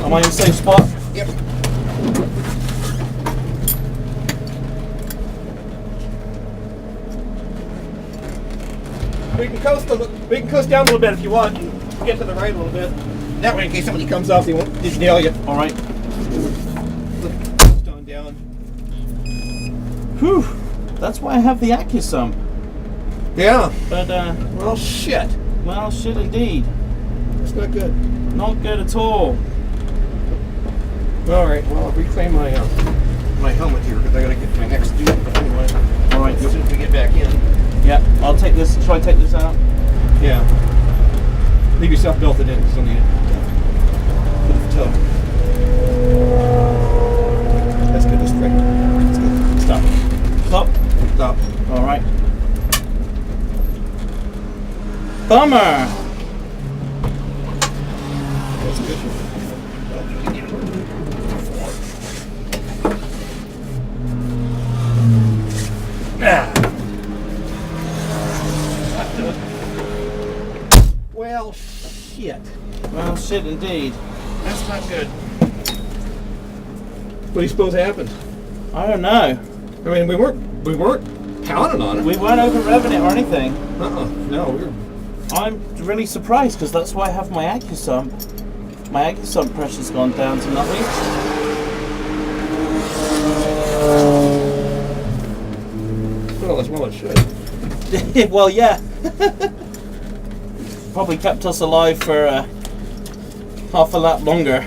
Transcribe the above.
Am I in the safe spot? Yep. We can coast down a little bit if you want and get to the right a little bit. That way, in case somebody comes off, they won't just nail you. All right. Coast on down. Whew. That's why I have the AccuSump. Yeah. But Well, shit. well, shit indeed. That's not good. Not good at all. All right. Well, I'll reclaim my helmet here because I gotta get my next dude. But anyway. All right. As soon as we get back in. Yeah. I'll take this. Shall I take this out? Yeah. Leave yourself belted in. Still need it. Put the toe. That's good. That's right. That's good. Stop. Stop. Stop. All right. Bummer. That's good. Well, shit. Well, shit indeed. That's not good. What do you suppose happened? I don't know. I mean, we weren't pounding on it. We weren't over revving it or anything. No, we were. I'm really surprised because that's why I have my AccuSump. My AccuSump pressure's gone down to nothing. Well, as well it should. Well, yeah. Probably kept us alive for half a lap longer.